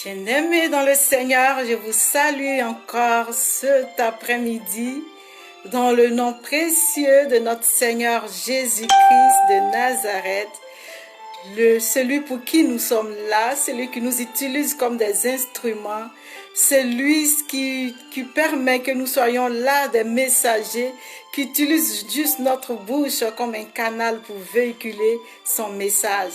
Bien-aimés dans le Seigneur, je vous salue encore cet après-midi dans le nom précieux de notre Seigneur Jésus-Christ de Nazareth, celui pour qui nous sommes là, celui qui nous utilise comme des instruments, celui qui permet que nous soyons là des messagers, qui utilise juste notre bouche comme un canal pour véhiculer son message.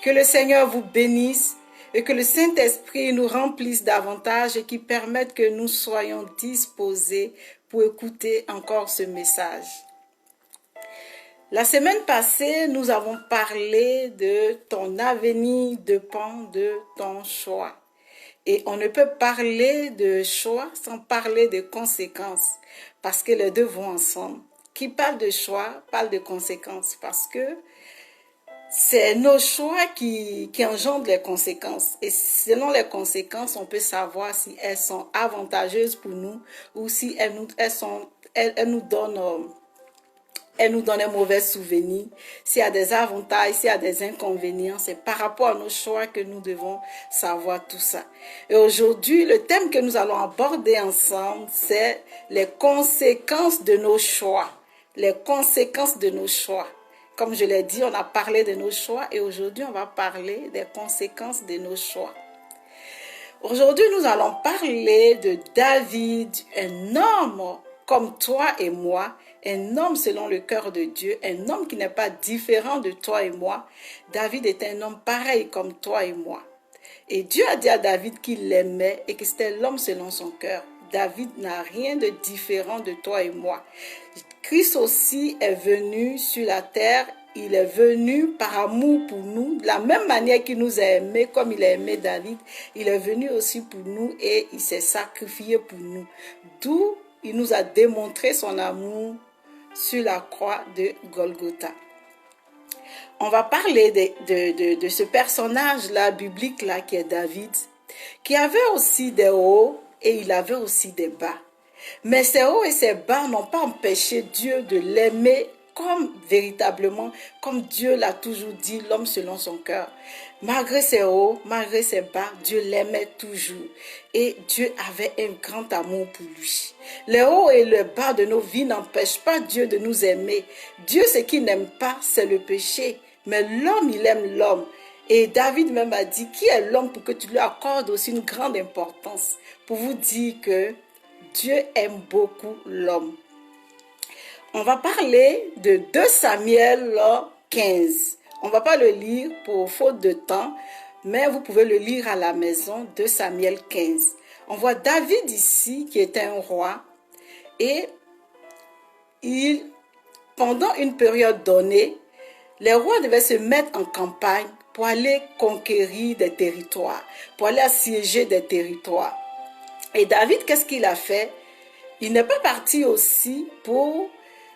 Que le Seigneur vous bénisse et que le Saint-Esprit nous remplisse davantage et qui permette que nous soyons disposés pour écouter encore ce message. La semaine passée, nous avons parlé de ton avenir dépend de ton choix. Et on ne peut parler de choix sans parler de conséquences, parce que les deux vont ensemble. Qui parle de choix parle de conséquences, parce que c'est nos choix qui engendrent les conséquences. Et selon les conséquences, on peut savoir si elles sont avantageuses pour nous ou si elles nous donnent un mauvais souvenir. S'il y a des avantages, s'il y a des inconvénients, c'est par rapport à nos choix que nous devons savoir tout ça. Et aujourd'hui, le thème que nous allons aborder ensemble, c'est les conséquences de nos choix. Les conséquences de nos choix. Comme je l'ai dit, on a parlé de nos choix et aujourd'hui, on va parler des conséquences de nos choix. Aujourd'hui, nous allons parler de David, un homme comme toi et moi, un homme selon le cœur de Dieu, un homme qui n'est pas différent de toi et moi. David est un homme pareil comme toi et moi. Et Dieu a dit à David qu'il l'aimait et que c'était l'homme selon son cœur. David n'a rien de différent de toi et moi. Christ aussi est venu sur la terre. Il est venu par amour pour nous, de la même manière qu'il nous a aimés, comme il a aimé David. Il est venu aussi pour nous et il s'est sacrifié pour nous. D'où il nous a démontré son amour sur la croix de Golgotha. On va parler de ce personnage-là, biblique-là, qui est David, qui avait aussi des hauts et il avait aussi des bas. Mais ces hauts et ces bas n'ont pas empêché Dieu de l'aimer véritablement, comme Dieu l'a toujours dit, l'homme selon son cœur. Malgré ses hauts, malgré ses bas, Dieu l'aimait toujours. Et Dieu avait un grand amour pour lui. Les hauts et les bas de nos vies n'empêchent pas Dieu de nous aimer. Dieu, ce qu'il n'aime pas, c'est le péché. Mais l'homme, il aime l'homme. Et David même a dit, qui est l'homme pour que tu lui accordes aussi une grande importance? Pour vous dire que Dieu aime beaucoup l'homme. On va parler de 2 Samuel 15. On ne va pas le lire pour faute de temps, mais vous pouvez le lire à la maison, 2 Samuel 15. On voit David ici, qui était un roi, et pendant une période donnée, les rois devaient se mettre en campagne pour aller conquérir des territoires, pour aller assiéger des territoires. Et David, qu'est-ce qu'il a fait? Il n'est pas parti aussi pour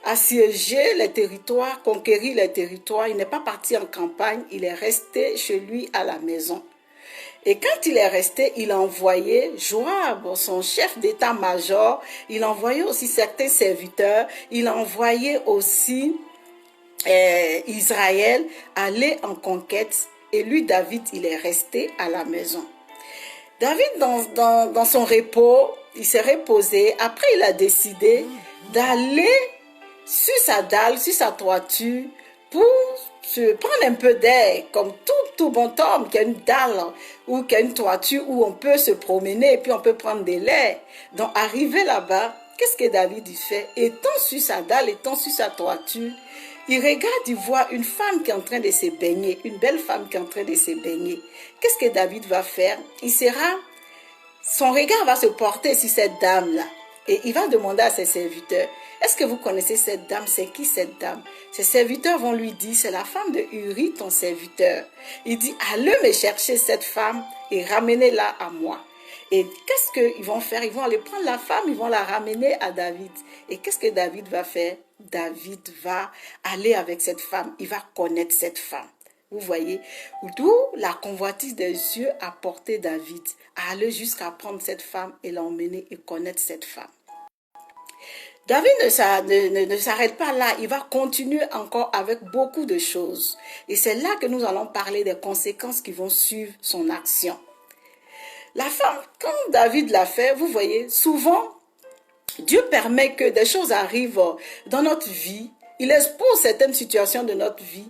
assiéger les territoires, conquérir les territoires. Il n'est pas parti en campagne, il est resté chez lui à la maison. Et quand il est resté, il a envoyé Joab, son chef d'état-major, il a envoyé aussi certains serviteurs, il a envoyé aussi Israël aller en conquête. Et lui, David, il est resté à la maison. David, dans son repos, il s'est reposé. Après, il a décidé d'aller sur sa dalle, sur sa toiture, pour se prendre un peu d'air, comme tout bon homme qui a une dalle ou qui a une toiture où on peut se promener et puis on peut prendre de l'air. Donc, arrivé là-bas, qu'est-ce que David fait? Étant sur sa dalle, étant sur sa toiture, il regarde, il voit une femme qui est en train de se baigner, une belle femme qui est en train de se baigner. Qu'est-ce que David va faire? Son regard va se porter sur cette dame-là. Et il va demander à ses serviteurs, est-ce que vous connaissez cette dame? C'est qui cette dame? Ses serviteurs vont lui dire, c'est la femme de Uri, ton serviteur. Il dit, allez me chercher cette femme et ramenez-la à moi. Et qu'est-ce qu'ils vont faire? Ils vont aller prendre la femme, ils vont la ramener à David. Et qu'est-ce que David va faire? David va aller avec cette femme. Il va connaître cette femme. Vous voyez, d'où la convoitise des yeux a porté David à aller jusqu'à prendre cette femme et l'emmener et connaître cette femme. David ne s'arrête pas là, il va continuer encore avec beaucoup de choses. Et c'est là que nous allons parler des conséquences qui vont suivre son action. La femme, quand David l'a fait, vous voyez, souvent, Dieu permet que des choses arrivent dans notre vie. Il expose certaines situations de notre vie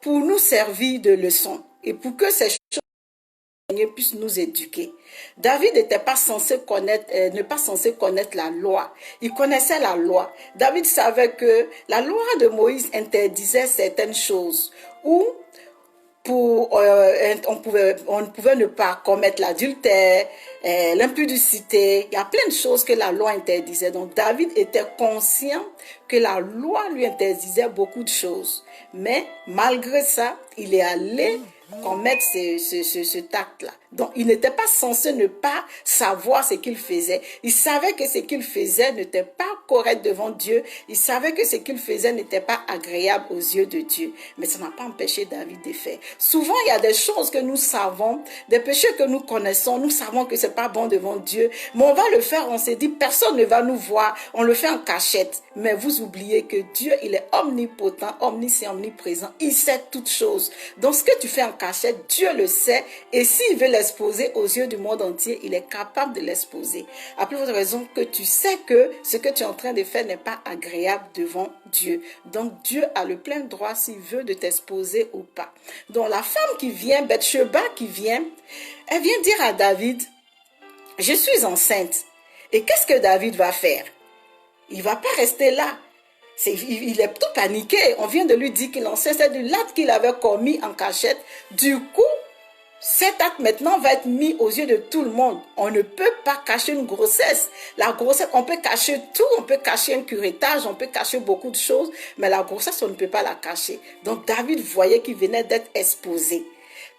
pour nous servir de leçon et pour que ces choses puisse nous éduquer. David n'était pas censé connaître, ne pas censé connaître la loi. Il connaissait la loi. David savait que la loi de Moïse interdisait certaines choses ou on pouvait ne pas commettre l'adultère, l'impudicité. Il y a plein de choses que la loi interdisait. Donc David était conscient que la loi lui interdisait beaucoup de choses. Mais malgré ça, il est allé commettre cet acte-là. Donc, il n'était pas censé ne pas savoir ce qu'il faisait. Il savait que ce qu'il faisait n'était pas correct devant Dieu. Il savait que ce qu'il faisait n'était pas agréable aux yeux de Dieu. Mais ça n'a pas empêché David de faire. Souvent, il y a des choses que nous savons, des péchés que nous connaissons. Nous savons que c'est pas bon devant Dieu. Mais on va le faire, on s'est dit, personne ne va nous voir. On le fait en cachette. Mais vous oubliez que Dieu, il est omnipotent, omniscient, omniprésent. Il sait toutes choses. Donc, ce que tu fais en cachette, Dieu le sait. Et s'il veut l'exposer aux yeux du monde entier, il est capable de l'exposer. À plus forte raison que tu sais que ce que tu es en train de faire n'est pas agréable devant Dieu. Donc, Dieu a le plein droit s'il veut de t'exposer ou pas. Donc, la femme qui vient, Bathsheba qui vient, elle vient dire à David, je suis enceinte. Et qu'est-ce que David va faire? Il ne va pas rester là. Il est tout paniqué. On vient de lui dire qu'il est enceinte. C'est de l'acte qu'il avait commis en cachette. Du coup, cet acte maintenant va être mis aux yeux de tout le monde. On ne peut pas cacher une grossesse. La grossesse, on peut cacher tout. On peut cacher un curettage, on peut cacher beaucoup de choses. Mais la grossesse, on ne peut pas la cacher. Donc David voyait qu'il venait d'être exposé.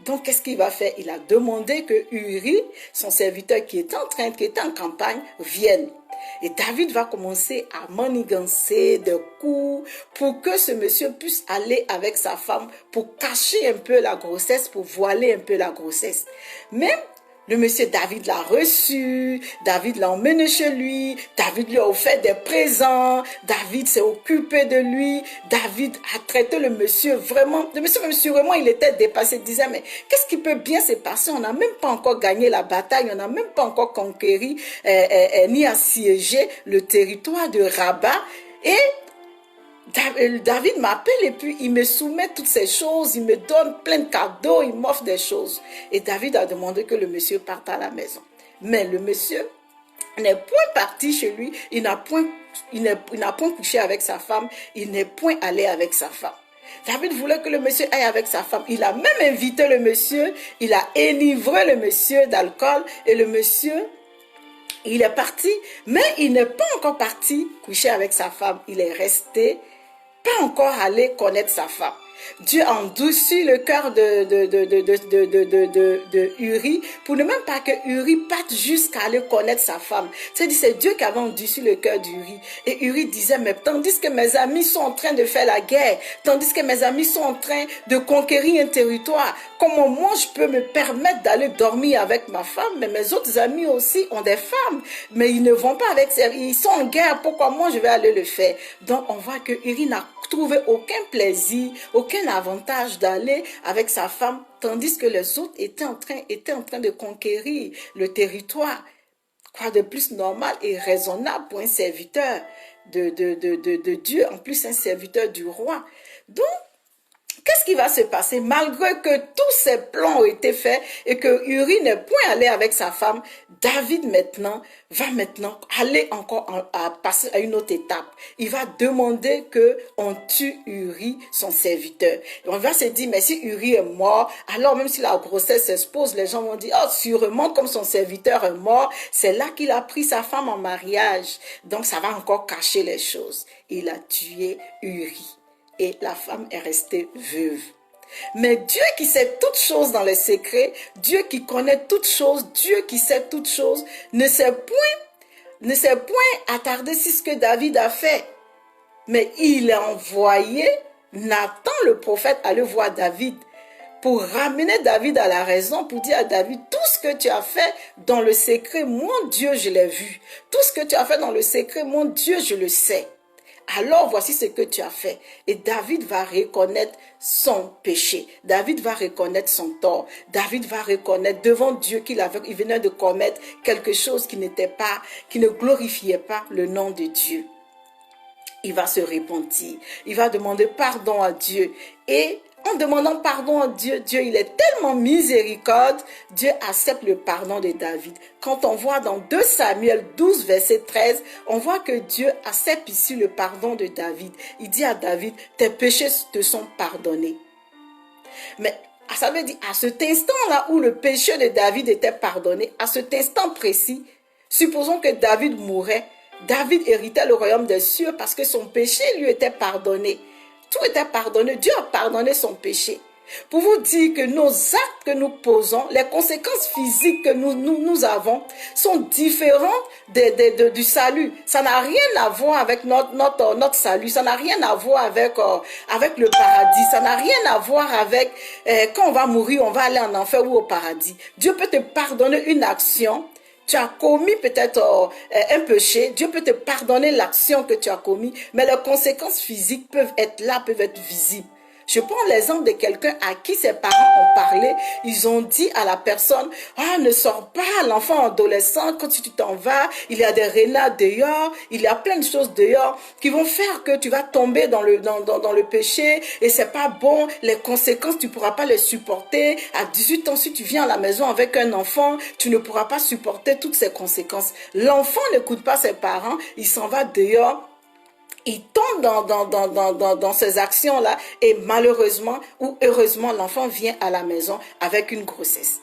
Donc, qu'est-ce qu'il va faire? Il a demandé que Uri, son serviteur qui était en campagne, vienne. Et David va commencer à manigancer des coups pour que ce monsieur puisse aller avec sa femme pour cacher un peu la grossesse, pour voiler un peu la grossesse. Mais le monsieur David l'a reçu, David l'a emmené chez lui, David lui a offert des présents, David s'est occupé de lui, David a traité le monsieur vraiment, vraiment il était dépassé, il disait mais qu'est-ce qui peut bien se passer, on n'a même pas encore gagné la bataille, on n'a même pas encore conquéri ni assiégé le territoire de Rabat et David m'appelle et puis il me soumet toutes ces choses, il me donne plein de cadeaux, il m'offre des choses. Et David a demandé que le monsieur parte à la maison. Mais le monsieur n'est point parti chez lui, il n'a point couché avec sa femme, il n'est point allé avec sa femme. David voulait que le monsieur aille avec sa femme. Il a même invité le monsieur, il a enivré le monsieur d'alcool et le monsieur... Il est parti, mais il n'est pas encore parti coucher avec sa femme. Il est resté, pas encore allé connaître sa femme. Dieu a endurci le cœur de Uri pour ne même pas que Uri parte jusqu'à aller connaître sa femme. C'est Dieu qui avait endurci le cœur d'Uri. Et Uri disait, mais tandis que mes amis sont en train de faire la guerre, tandis que mes amis sont en train de conquérir un territoire, comment moi je peux me permettre d'aller dormir avec ma femme? Mais mes autres amis aussi ont des femmes, mais ils ne vont pas avec ces... Ils sont en guerre, pourquoi moi je vais aller le faire? Donc on voit que Uri n'a trouvé aucun plaisir, aucun avantage d'aller avec sa femme, tandis que les autres étaient en train de conquérir le territoire. Quoi de plus normal et raisonnable pour un serviteur de Dieu, en plus un serviteur du roi. Donc, qu'est-ce qui va se passer malgré que tous ces plans ont été faits et que Uri n'est point allé avec sa femme? David va aller encore à passer à une autre étape. Il va demander qu'on tue Uri, son serviteur. Et on va se dire, mais si Uri est mort, alors même si la grossesse s'expose, les gens vont dire, oh sûrement comme son serviteur est mort, c'est là qu'il a pris sa femme en mariage. Donc ça va encore cacher les choses. Il a tué Uri. Et la femme est restée veuve. Mais Dieu qui sait toutes choses dans les secrets, Dieu qui connaît toutes choses, Dieu qui sait toutes choses, ne s'est point attardé sur ce que David a fait. Mais il a envoyé Nathan le prophète aller voir David pour ramener David à la raison, pour dire à David, tout ce que tu as fait dans le secret, mon Dieu, je l'ai vu. Tout ce que tu as fait dans le secret, mon Dieu, je le sais. alors voici ce que tu as fait. Et David va reconnaître son péché. David va reconnaître son tort. David va reconnaître devant Dieu qu'il venait de commettre quelque chose qui ne glorifiait pas le nom de Dieu. Il va se repentir. Il va demander pardon à Dieu. Et en demandant pardon à Dieu, Dieu, il est tellement miséricorde, Dieu accepte le pardon de David. Quand on voit dans 2 Samuel 12, verset 13, on voit que Dieu accepte ici le pardon de David. Il dit à David, tes péchés te sont pardonnés. Mais ça veut dire, à cet instant-là où le péché de David était pardonné, à cet instant précis, supposons que David mourait, David héritait le royaume des cieux parce que son péché lui était pardonné. Tout était pardonné. Dieu a pardonné son péché. Pour vous dire que nos actes que nous posons, les conséquences physiques que nous avons sont différentes du salut. Ça n'a rien à voir avec notre salut. Ça n'a rien à voir avec le paradis. Ça n'a rien à voir avec quand on va mourir, on va aller en enfer ou au paradis. Dieu peut te pardonner une action. Tu as commis peut-être un péché, Dieu peut te pardonner l'action que tu as commis, mais les conséquences physiques peuvent être là, peuvent être visibles. Je prends l'exemple de quelqu'un à qui ses parents ont parlé. Ils ont dit à la personne, ah, ne sors pas, l'enfant adolescent, quand tu t'en vas, il y a des renards dehors, il y a plein de choses dehors qui vont faire que tu vas tomber dans le péché et c'est pas bon. Les conséquences, tu pourras pas les supporter. À 18 ans, si tu viens à la maison avec un enfant, tu ne pourras pas supporter toutes ces conséquences. L'enfant n'écoute pas ses parents, il s'en va dehors. Il tombe dans ces actions-là et malheureusement ou heureusement, l'enfant vient à la maison avec une grossesse.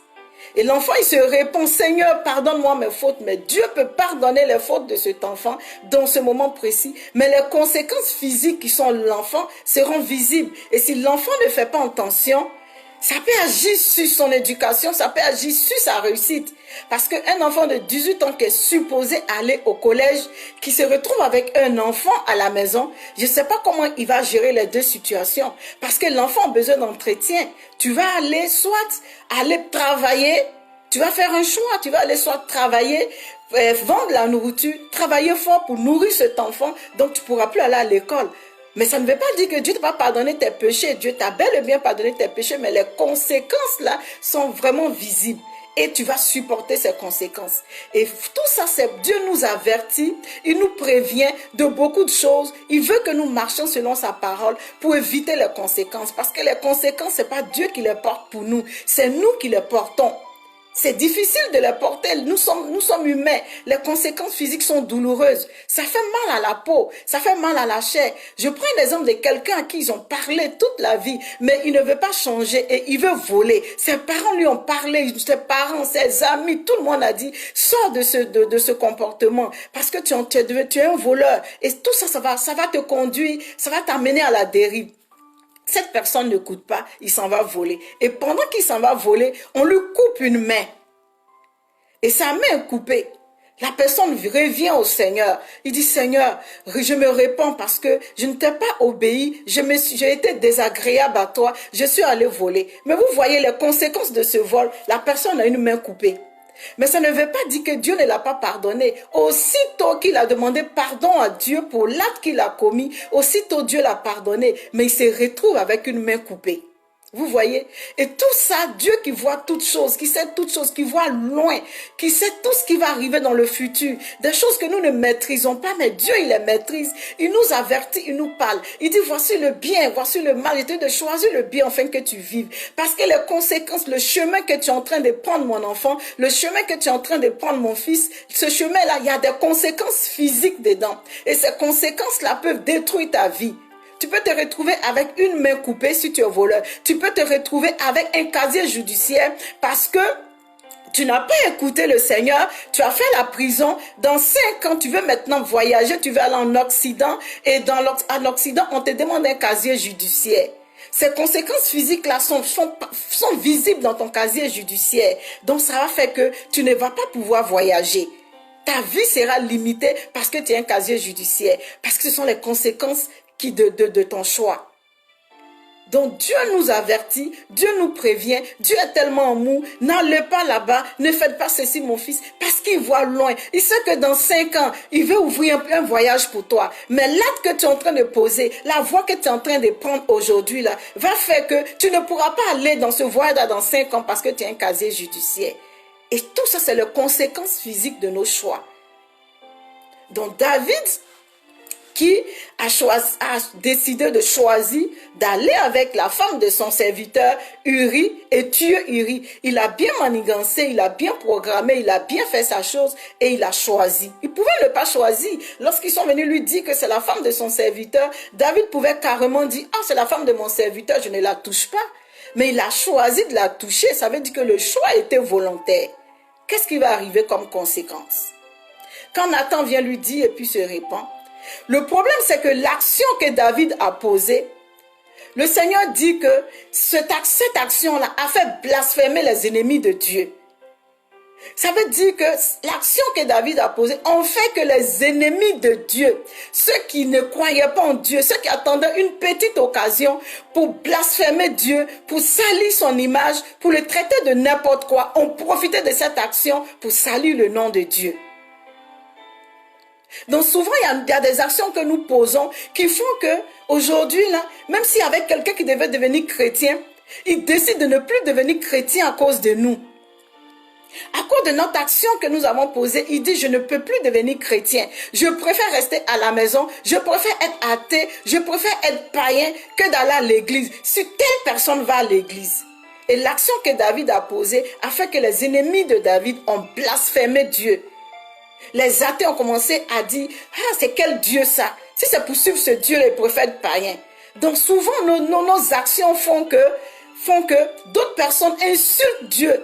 Et l'enfant, il se répond, Seigneur, pardonne-moi mes fautes. Mais Dieu peut pardonner les fautes de cet enfant dans ce moment précis. Mais les conséquences physiques qui sont l'enfant seront visibles. Et si l'enfant ne fait pas attention, ça peut agir sur son éducation, ça peut agir sur sa réussite. Parce qu'un enfant de 18 ans qui est supposé aller au collège, qui se retrouve avec un enfant à la maison, je ne sais pas comment il va gérer les deux situations. Parce que l'enfant a besoin d'entretien. Tu vas aller aller travailler, tu vas faire un choix, tu vas aller soit travailler, vendre la nourriture, travailler fort pour nourrir cet enfant, donc tu ne pourras plus aller à l'école. Mais ça ne veut pas dire que Dieu t'a pas pardonné tes péchés. Dieu t'a bel et bien pardonné tes péchés, mais les conséquences là sont vraiment visibles. Et tu vas supporter ces conséquences. Et tout ça, c'est Dieu nous avertit, il nous prévient de beaucoup de choses. Il veut que nous marchions selon sa parole pour éviter les conséquences. Parce que les conséquences, c'est pas Dieu qui les porte pour nous, c'est nous qui les portons. C'est difficile de les porter. Nous sommes humains. Les conséquences physiques sont douloureuses. Ça fait mal à la peau. Ça fait mal à la chair. Je prends l'exemple de quelqu'un à qui ils ont parlé toute la vie, mais il ne veut pas changer et il veut voler. Ses parents lui ont parlé, ses parents, ses amis, tout le monde a dit, sors de ce comportement parce que tu es un voleur. Et tout ça, ça va te conduire, ça va t'amener à la dérive. Cette personne ne coûte pas, il s'en va voler. Et pendant qu'il s'en va voler, on lui coupe une main. Et sa main est coupée. La personne revient au Seigneur. Il dit, Seigneur, je me répands parce que je ne t'ai pas obéi. J'ai été désagréable à toi. Je suis allé voler. Mais vous voyez les conséquences de ce vol. La personne a une main coupée. Mais ça ne veut pas dire que Dieu ne l'a pas pardonné. Aussitôt qu'il a demandé pardon à Dieu pour l'acte qu'il a commis, aussitôt Dieu l'a pardonné. Mais il se retrouve avec une main coupée. Vous voyez? Et tout ça, Dieu qui voit toutes choses, qui sait toutes choses, qui voit loin, qui sait tout ce qui va arriver dans le futur. Des choses que nous ne maîtrisons pas, mais Dieu, il les maîtrise. Il nous avertit, il nous parle. Il dit, voici le bien, voici le mal. Il te dit de choisir le bien afin que tu vives. Parce que les conséquences, le chemin que tu es en train de prendre, mon enfant, le chemin que tu es en train de prendre, mon fils, ce chemin-là, il y a des conséquences physiques dedans. Et ces conséquences-là peuvent détruire ta vie. Tu peux te retrouver avec une main coupée si tu es voleur. Tu peux te retrouver avec un casier judiciaire parce que tu n'as pas écouté le Seigneur. Tu as fait la prison. Dans 5 ans, tu veux maintenant voyager. Tu veux aller en Occident. Et en Occident, on te demande un casier judiciaire. Ces conséquences physiques-là sont visibles dans ton casier judiciaire. Donc, ça va faire que tu ne vas pas pouvoir voyager. Ta vie sera limitée parce que tu as un casier judiciaire. Parce que ce sont les conséquences de ton choix. Donc Dieu nous avertit, Dieu nous prévient, Dieu est tellement mou, n'allez pas là-bas, ne faites pas ceci mon fils, parce qu'il voit loin. Il sait que dans 5 ans, il veut ouvrir un voyage pour toi. Mais l'acte que tu es en train de poser, la voie que tu es en train de prendre aujourd'hui, là, va faire que tu ne pourras pas aller dans ce voyage dans 5 ans parce que tu as un casier judiciaire. Et tout ça, c'est les conséquences physiques de nos choix. Donc David, qui a décidé de choisir d'aller avec la femme de son serviteur Uri et tuer Uri. Il a bien manigancé, il a bien programmé, il a bien fait sa chose et il a choisi. Il pouvait ne pas choisir. Lorsqu'ils sont venus lui dire que c'est la femme de son serviteur, David pouvait carrément dire « Ah, c'est la femme de mon serviteur, je ne la touche pas. » Mais il a choisi de la toucher, ça veut dire que le choix était volontaire. Qu'est-ce qui va arriver comme conséquence? Quand Nathan vient lui dire et puis se répand, le problème, c'est que l'action que David a posée, le Seigneur dit que cette action-là a fait blasphémer les ennemis de Dieu. Ça veut dire que l'action que David a posée ont fait que les ennemis de Dieu, ceux qui ne croyaient pas en Dieu, ceux qui attendaient une petite occasion pour blasphémer Dieu, pour salir son image, pour le traiter de n'importe quoi, ont profité de cette action pour salir le nom de Dieu. Donc souvent, il y a des actions que nous posons qui font que aujourd'hui, là, même si avec quelqu'un qui devait devenir chrétien, il décide de ne plus devenir chrétien à cause de nous. À cause de notre action que nous avons posée, il dit, je ne peux plus devenir chrétien. Je préfère rester à la maison, je préfère être athée, je préfère être païen que d'aller à l'église. Si telle personne va à l'église. Et l'action que David a posée a fait que les ennemis de David ont blasphémé Dieu. Les athées ont commencé à dire, ah, c'est quel Dieu ça? Si c'est pour suivre ce Dieu, les prophètes païens. Donc souvent, nos actions font que d'autres personnes insultent Dieu.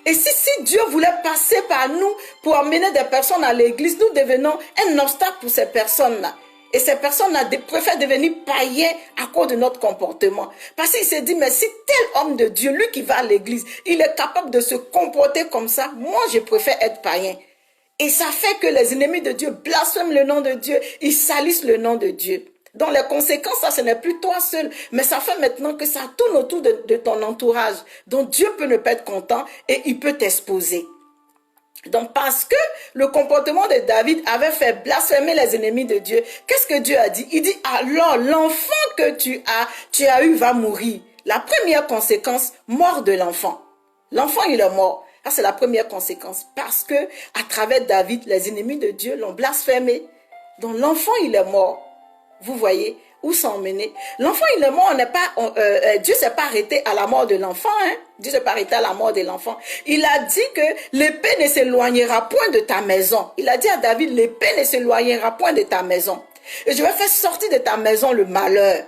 Et si Dieu voulait passer par nous pour amener des personnes à l'église, nous devenons un obstacle pour ces personnes-là. Et ces personnes-là préfèrent devenir païens à cause de notre comportement. Parce qu'il s'est dit, mais si tel homme de Dieu, lui qui va à l'église, il est capable de se comporter comme ça, moi je préfère être païen. Et ça fait que les ennemis de Dieu blasphèment le nom de Dieu, ils salissent le nom de Dieu. Donc les conséquences, ça, ce n'est plus toi seul, mais ça fait maintenant que ça tourne autour de ton entourage. Donc Dieu peut ne pas être content et il peut t'exposer. Donc parce que le comportement de David avait fait blasphémer les ennemis de Dieu, qu'est-ce que Dieu a dit? Il dit, alors l'enfant que tu as eu va mourir. La première conséquence, mort de l'enfant. L'enfant, il est mort. Ça, c'est la première conséquence. Parce que, à travers David, les ennemis de Dieu l'ont blasphémé. Donc, l'enfant, il est mort. Vous voyez où ça emmené? L'enfant, il est mort. Dieu ne s'est pas arrêté à la mort de l'enfant. Hein? Dieu ne s'est pas arrêté à la mort de l'enfant. Il a dit que l'épée ne s'éloignera point de ta maison. Il a dit à David, l'épée ne s'éloignera point de ta maison. Et je vais faire sortir de ta maison le malheur.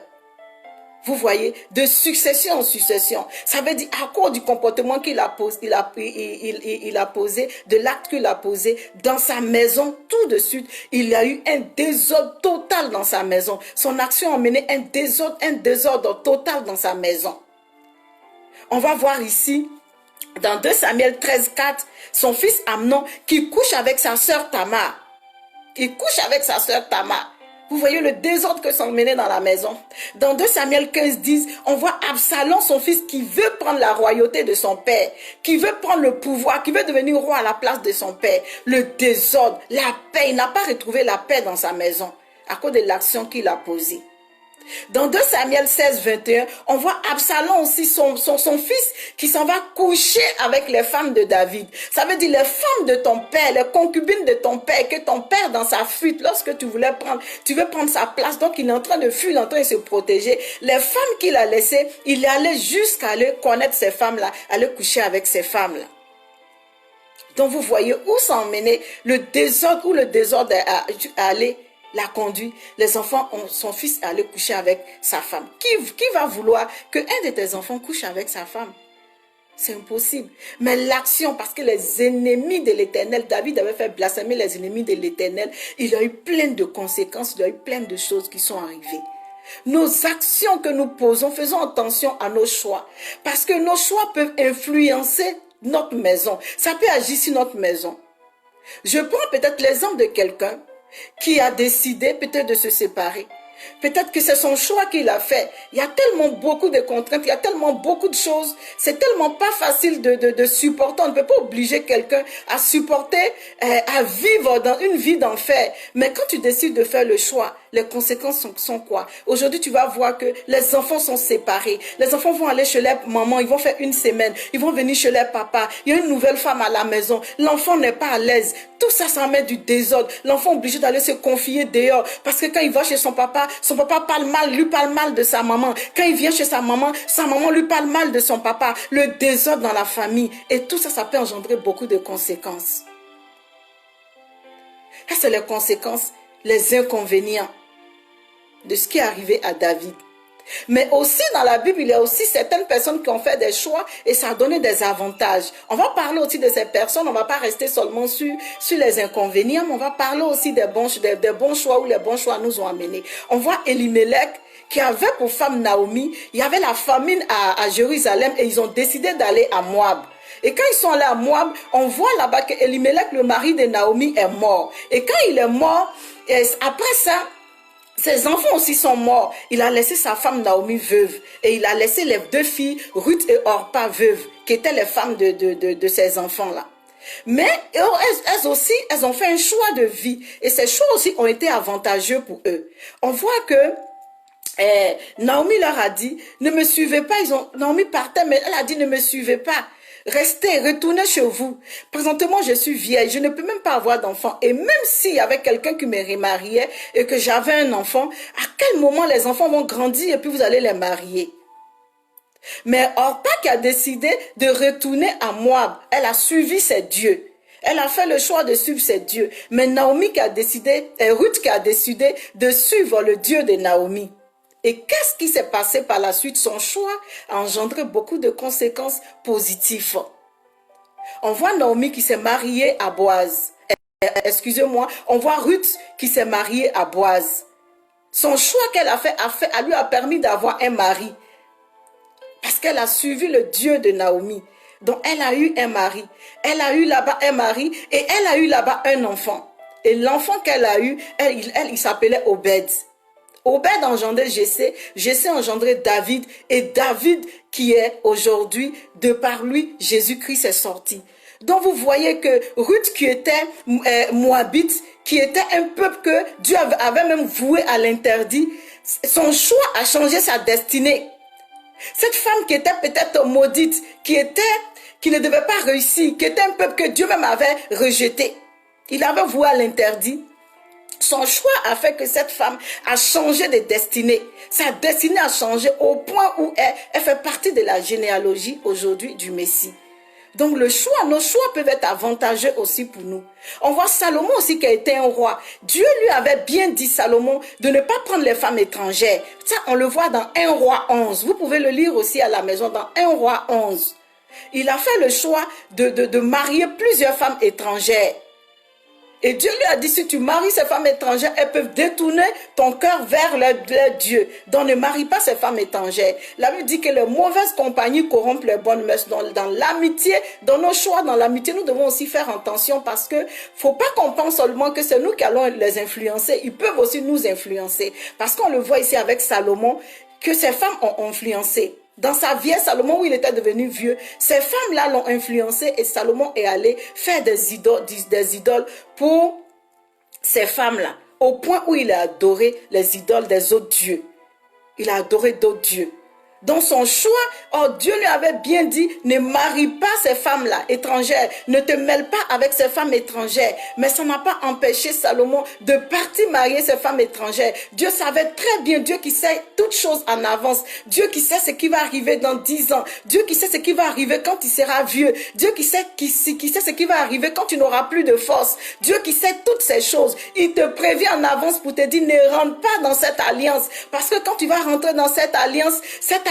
Vous voyez, de succession en succession. Ça veut dire, à cause du comportement qu'il a posé, il a posé, de l'acte qu'il a posé dans sa maison, tout de suite, il y a eu un désordre total dans sa maison. Son action a mené un désordre total dans sa maison. On va voir ici, dans 2 Samuel 13:4, son fils Amnon qui couche avec sa sœur Tamar. Il couche avec sa sœur Tamar. Vous voyez le désordre que sont menés dans la maison. Dans 2 Samuel 15:10, on voit Absalom, son fils, qui veut prendre la royauté de son père, qui veut prendre le pouvoir, qui veut devenir roi à la place de son père. Le désordre, la paix, il n'a pas retrouvé la paix dans sa maison à cause de l'action qu'il a posée. Dans 2 Samuel 16:21, on voit Absalom aussi, son fils, qui s'en va coucher avec les femmes de David. Ça veut dire les femmes de ton père, les concubines de ton père, que ton père dans sa fuite, lorsque tu veux prendre sa place, donc il est en train de fuir, il est en train de se protéger. Les femmes qu'il a laissées, il est allé jusqu'à aller connaître ces femmes-là, aller coucher avec ces femmes-là. Donc vous voyez où ça a emmené le désordre, où le désordre est allé. L'a conduit, les enfants son fils à aller coucher avec sa femme. Qui va vouloir que un de tes enfants couche avec sa femme? C'est impossible. Mais l'action, parce que les ennemis de l'Éternel, David avait fait blasphémer les ennemis de l'Éternel, il a eu plein de conséquences, il a eu plein de choses qui sont arrivées. Nos actions que nous posons, faisons attention à nos choix. Parce que nos choix peuvent influencer notre maison. Ça peut agir sur notre maison. Je prends peut-être l'exemple de quelqu'un qui a décidé peut-être de se séparer. Peut-être que c'est son choix qu'il a fait. Il y a tellement beaucoup de contraintes, il y a tellement beaucoup de choses. C'est tellement pas facile de supporter. On ne peut pas obliger quelqu'un à supporter, à vivre dans une vie d'enfer. Mais quand tu décides de faire le choix, les conséquences sont quoi? Aujourd'hui, tu vas voir que les enfants sont séparés. Les enfants vont aller chez leur maman, ils vont faire une semaine. Ils vont venir chez leur papa. Il y a une nouvelle femme à la maison. L'enfant n'est pas à l'aise. Tout ça, ça met du désordre. L'enfant est obligé d'aller se confier dehors. Parce que quand il va chez son papa parle mal, lui parle mal de sa maman. Quand il vient chez sa maman lui parle mal de son papa. Le désordre dans la famille. Et tout ça, ça peut engendrer beaucoup de conséquences. Ça, c'est les conséquences, les inconvénients de ce qui est arrivé à David. Mais aussi dans la Bible, il y a aussi certaines personnes qui ont fait des choix et ça a donné des avantages. On va parler aussi de ces personnes, on ne va pas rester seulement sur les inconvénients, mais on va parler aussi des bons choix où les bons choix nous ont amenés. On voit Elimelech qui avait pour femme Naomi, il y avait la famine à Jérusalem et ils ont décidé d'aller à Moab. Et quand ils sont allés à Moab, on voit là-bas que Elimelech, le mari de Naomi, est mort. Et quand il est mort, après ça, ses enfants aussi sont morts. Il a laissé sa femme Naomi veuve. Et il a laissé les deux filles, Ruth et Orpa, veuves, qui étaient les femmes de ses enfants-là. Mais elles aussi, elles ont fait un choix de vie. Et ces choix aussi ont été avantageux pour eux. On voit que Naomi leur a dit, ne me suivez pas. Naomi partait, mais elle a dit, ne me suivez pas. Restez, retournez chez vous. Présentement, je suis vieille, je ne peux même pas avoir d'enfant. Et même s'il y avait quelqu'un qui me remariait et que j'avais un enfant, à quel moment les enfants vont grandir et puis vous allez les marier? Mais Orpa qui a décidé de retourner à Moab, elle a suivi ses dieux. Elle a fait le choix de suivre ses dieux. Mais Naomi qui a décidé, et Ruth qui a décidé de suivre le Dieu de Naomi. Et qu'est-ce qui s'est passé par la suite? Son choix a engendré beaucoup de conséquences positives. On voit Naomi qui s'est mariée à Boaz. Excusez-moi, on voit Ruth qui s'est mariée à Boaz. Son choix qu'elle a fait, lui a permis d'avoir un mari. Parce qu'elle a suivi le Dieu de Naomi. Donc elle a eu un mari. Elle a eu là-bas un mari et elle a eu là-bas un enfant. Et l'enfant qu'elle a eu, il s'appelait Obed. Obed engendrait Jessé, Jessé engendrait David, et David qui est aujourd'hui, de par lui, Jésus-Christ est sorti. Donc vous voyez que Ruth qui était moabite, qui était un peuple que Dieu avait même voué à l'interdit, son choix a changé sa destinée. Cette femme qui était peut-être maudite, qui ne devait pas réussir, qui était un peuple que Dieu même avait rejeté, il avait voué à l'interdit. Son choix a fait que cette femme a changé de destinée. Sa destinée a changé au point où elle fait partie de la généalogie aujourd'hui du Messie. Donc nos choix peuvent être avantageux aussi pour nous. On voit Salomon aussi qui a été un roi. Dieu lui avait bien dit, Salomon, de ne pas prendre les femmes étrangères. Ça, on le voit dans 1 roi 11. Vous pouvez le lire aussi à la maison dans 1 roi 11. Il a fait le choix de marier plusieurs femmes étrangères. Et Dieu lui a dit, si tu maries ces femmes étrangères, elles peuvent détourner ton cœur vers leur Dieu. Donc ne marie pas ces femmes étrangères. La Bible dit que les mauvaises compagnies corrompent les bonnes mœurs. Dans l'amitié, dans nos choix, dans l'amitié, nous devons aussi faire attention parce que faut pas qu'on pense seulement que c'est nous qui allons les influencer. Ils peuvent aussi nous influencer. Parce qu'on le voit ici avec Salomon, que ces femmes ont influencé. Dans sa vie, Salomon, où il était devenu vieux, ces femmes-là l'ont influencé et Salomon est allé faire des idoles pour ces femmes-là, au point où il a adoré les idoles des autres dieux. Il a adoré d'autres dieux. Dans son choix, Dieu lui avait bien dit, ne marie pas ces femmes-là étrangères, ne te mêle pas avec ces femmes étrangères. Mais ça n'a pas empêché Salomon de partir marier ces femmes étrangères. Dieu savait très bien, Dieu qui sait toutes choses en avance, Dieu qui sait ce qui va arriver dans 10 ans, Dieu qui sait ce qui va arriver quand il sera vieux, Dieu qui sait ce qui va arriver quand tu n'auras plus de force, Dieu qui sait toutes ces choses. Il te prévient en avance pour te dire, ne rentre pas dans cette alliance, parce que quand tu vas rentrer dans cette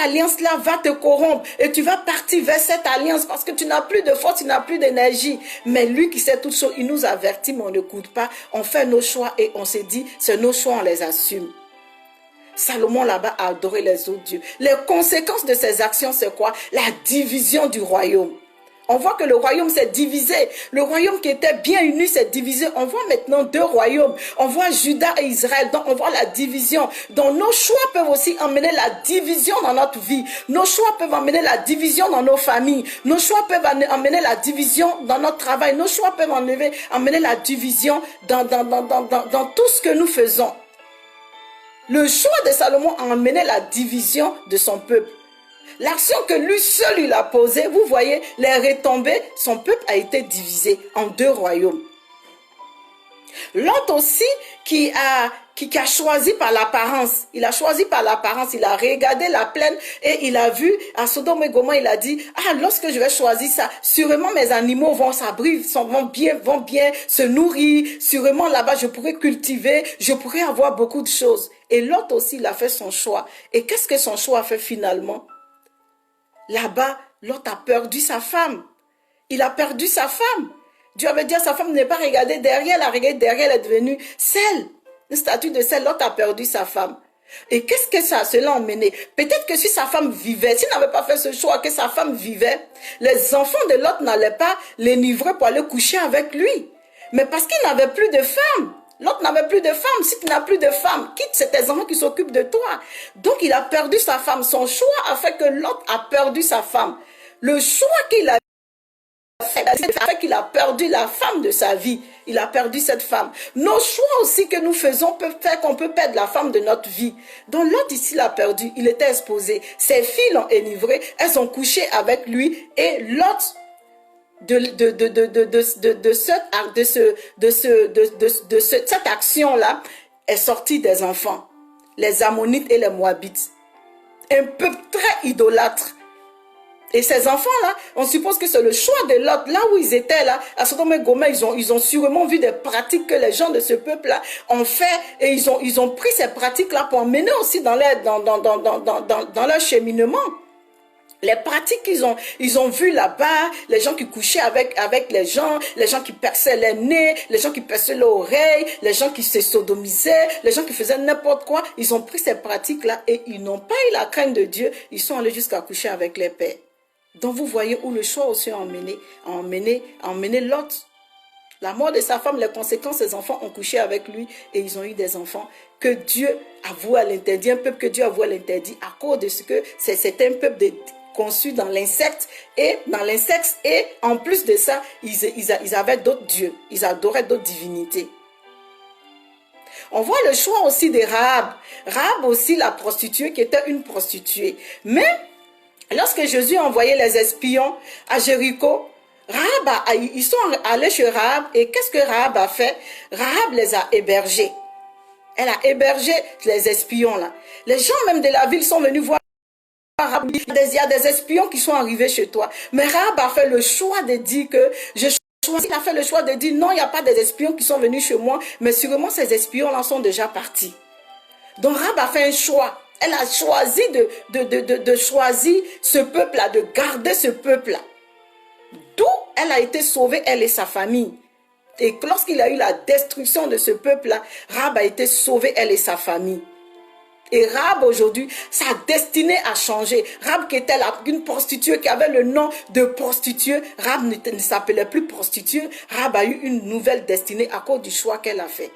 alliance-là va te corrompre et tu vas partir vers cette alliance parce que tu n'as plus de force, tu n'as plus d'énergie. Mais lui qui sait toutes choses, il nous avertit, mais on n'écoute pas. On fait nos choix et on se dit, c'est nos choix, on les assume. Salomon là-bas a adoré les autres dieux. Les conséquences de ces actions, c'est quoi? La division du royaume. On voit que le royaume s'est divisé. Le royaume qui était bien uni s'est divisé. On voit maintenant deux royaumes. On voit Juda et Israël. Donc on voit la division. Donc nos choix peuvent aussi emmener la division dans notre vie. Nos choix peuvent emmener la division dans nos familles. Nos choix peuvent emmener la division dans notre travail. Nos choix peuvent emmener la division dans tout ce que nous faisons. Le choix de Salomon a emmené la division de son peuple. L'action que lui seul il a posée, vous voyez, les retombées, son peuple a été divisé en deux royaumes. Lot aussi qui a choisi par l'apparence. Il a choisi par l'apparence. Il a regardé la plaine et il a vu à Sodome et Gomorrhe, il a dit, ah, lorsque je vais choisir ça, sûrement mes animaux vont s'abriter, vont bien se nourrir. Sûrement là-bas, je pourrais cultiver, je pourrais avoir beaucoup de choses. Et Lot aussi, il a fait son choix. Et qu'est-ce que son choix a fait finalement? Là-bas, Lot a perdu sa femme. Il a perdu sa femme. Dieu avait dit à sa femme, ne pas regarder derrière, elle a regardé derrière, elle est devenue sel. Une statue de sel, Lot a perdu sa femme. Et qu'est-ce que cela a emmené? Peut-être que si sa femme vivait, s'il n'avait pas fait ce choix, que sa femme vivait, les enfants de Lot n'allaient pas l'enivrer pour aller coucher avec lui. Mais parce qu'il n'avait plus de femme. Lot n'avait plus de femme. Si tu n'as plus de femme, quitte, c'est tes enfants qui s'occupent de toi. Donc il a perdu sa femme. Son choix a fait que Lot a perdu sa femme. Le choix qu'il a fait qu'il a perdu la femme de sa vie. Il a perdu cette femme. Nos choix aussi que nous faisons peuvent faire qu'on peut perdre la femme de notre vie. Donc Lot ici l'a perdu. Il était exposé. Ses filles l'ont enivré. Elles ont couché avec lui. Et Lot, cette action-là, est sorti des enfants. Les Ammonites et les Moabites. Un peuple très idolâtre. Et ces enfants-là, on suppose que c'est le choix de Lot. Là où ils étaient, là, à Sodome et Gomorrhe, ils ont sûrement vu des pratiques que les gens de ce peuple-là ont fait. Et ils ont pris ces pratiques-là pour emmener aussi dans leur cheminement. Les pratiques qu'ils ont vues là-bas, les gens qui couchaient avec les gens qui perçaient les nez, les gens qui perçaient l'oreille, les gens qui se sodomisaient, les gens qui faisaient n'importe quoi, ils ont pris ces pratiques-là et ils n'ont pas eu la crainte de Dieu, ils sont allés jusqu'à coucher avec les pères. Donc vous voyez où le choix aussi a emmené Lot. La mort de sa femme, les conséquences, ses enfants ont couché avec lui et ils ont eu des enfants que Dieu a voué à l'interdit, un peuple que Dieu a voué à l'interdit à cause de ce que c'était un peuple conçu dans l'insecte et en plus de ça, ils avaient d'autres dieux, ils adoraient d'autres divinités. On voit le choix aussi de Rahab. Rahab aussi, la prostituée qui était une prostituée. Mais lorsque Jésus a envoyé les espions à Jéricho, ils sont allés chez Rahab et qu'est-ce que Rahab a fait? Rahab les a hébergés. Elle a hébergé les espions là. Les gens même de la ville sont venus voir Rahab. Il y a des espions qui sont arrivés chez toi. Mais Rahab a fait le choix de dire que il a fait le choix de dire non, il n'y a pas des espions qui sont venus chez moi, mais sûrement ces espions là sont déjà partis. Donc Rahab a fait un choix. Elle a choisi de choisir ce peuple-là, de garder ce peuple-là. D'où elle a été sauvée, elle et sa famille. Et lorsqu'il y a eu la destruction de ce peuple-là, Rahab a été sauvée, elle et sa famille. Et Rahab aujourd'hui, sa destinée a changé. Rahab qui était une prostituée, qui avait le nom de prostituée, Rahab ne s'appelait plus prostituée. Rahab a eu une nouvelle destinée à cause du choix qu'elle a fait.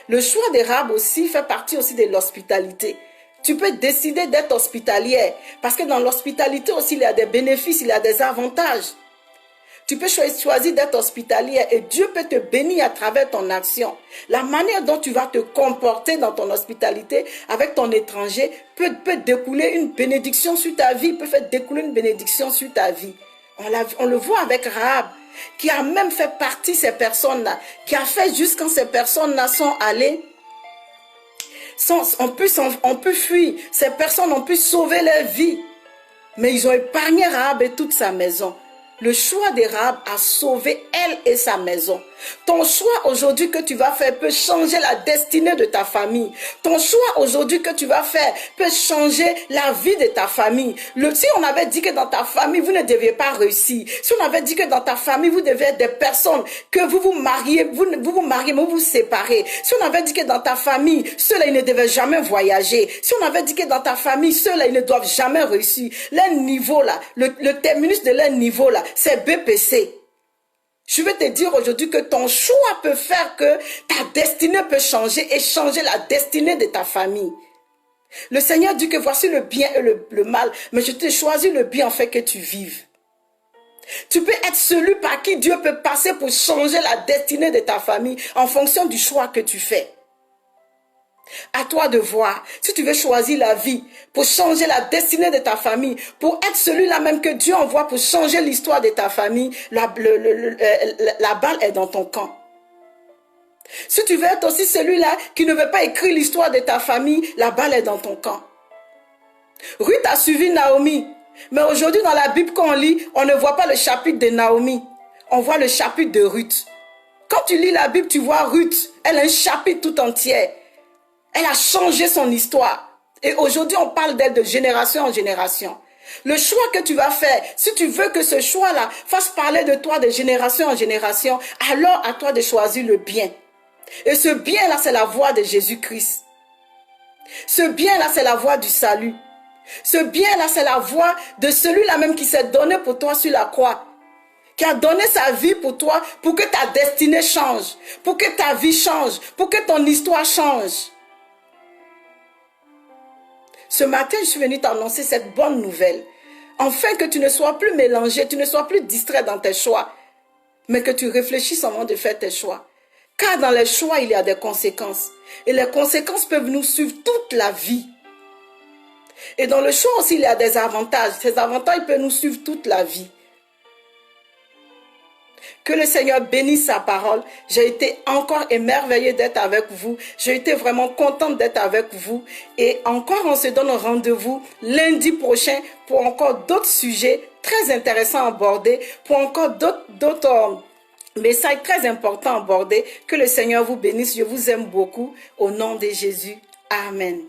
Le choix de Rahab aussi fait partie aussi de l'hospitalité. Tu peux décider d'être hospitalière. Parce que dans l'hospitalité aussi, il y a des bénéfices, il y a des avantages. Tu peux choisir d'être hospitalière et Dieu peut te bénir à travers ton action. La manière dont tu vas te comporter dans ton hospitalité avec ton étranger peut découler une bénédiction sur ta vie, peut faire découler une bénédiction sur ta vie. On le voit avec Rahab, qui a même fait partie de ces personnes-là, qui a fait juste quand ces personnes-là sont allées. On peut fuir. Ces personnes ont pu sauver leur vie. Mais ils ont épargné Rahab et toute sa maison. Le choix de Rahab a sauvé elle et sa maison. Ton choix aujourd'hui que tu vas faire peut changer la destinée de ta famille. Ton choix aujourd'hui que tu vas faire peut changer la vie de ta famille. Si on avait dit que dans ta famille, vous ne deviez pas réussir. Si on avait dit que dans ta famille, vous deviez être des personnes que vous vous mariez, vous mariez, mais vous vous séparez. Si on avait dit que dans ta famille, ceux-là, ils ne devaient jamais voyager. Si on avait dit que dans ta famille, ceux-là, ils ne doivent jamais réussir. Leur niveau là, le terminus de leur niveau là, c'est BPC. Je veux te dire aujourd'hui que ton choix peut faire que ta destinée peut changer et changer la destinée de ta famille. Le Seigneur dit que voici le bien et le mal, mais je t'ai choisi le bien afin que tu vives. Tu peux être celui par qui Dieu peut passer pour changer la destinée de ta famille en fonction du choix que tu fais. À toi de voir, si tu veux choisir la vie pour changer la destinée de ta famille, pour être celui-là même que Dieu envoie pour changer l'histoire de ta famille, la balle est dans ton camp. Si tu veux être aussi celui-là qui ne veut pas écrire l'histoire de ta famille, la balle est dans ton camp. Ruth a suivi Naomi, mais aujourd'hui dans la Bible qu'on lit, on ne voit pas le chapitre de Naomi, on voit le chapitre de Ruth. Quand tu lis la Bible, tu vois Ruth, elle a un chapitre tout entier. Elle a changé son histoire. Et aujourd'hui, on parle d'elle de génération en génération. Le choix que tu vas faire, si tu veux que ce choix-là fasse parler de toi de génération en génération, alors à toi de choisir le bien. Et ce bien-là, c'est la voie de Jésus-Christ. Ce bien-là, c'est la voie du salut. Ce bien-là, c'est la voie de celui-là même qui s'est donné pour toi sur la croix. Qui a donné sa vie pour toi, pour que ta destinée change, pour que ta vie change, pour que ton histoire change. Ce matin, je suis venue t'annoncer cette bonne nouvelle. Afin que tu ne sois plus mélangé, tu ne sois plus distrait dans tes choix, mais que tu réfléchisses avant de faire tes choix. Car dans les choix, il y a des conséquences. Et les conséquences peuvent nous suivre toute la vie. Et dans le choix aussi, il y a des avantages. Ces avantages peuvent nous suivre toute la vie. Que le Seigneur bénisse sa parole. J'ai été encore émerveillée d'être avec vous. J'ai été vraiment contente d'être avec vous. Et encore, on se donne rendez-vous lundi prochain pour encore d'autres sujets très intéressants à aborder, pour encore d'autres messages très importants à aborder. Que le Seigneur vous bénisse. Je vous aime beaucoup. Au nom de Jésus. Amen.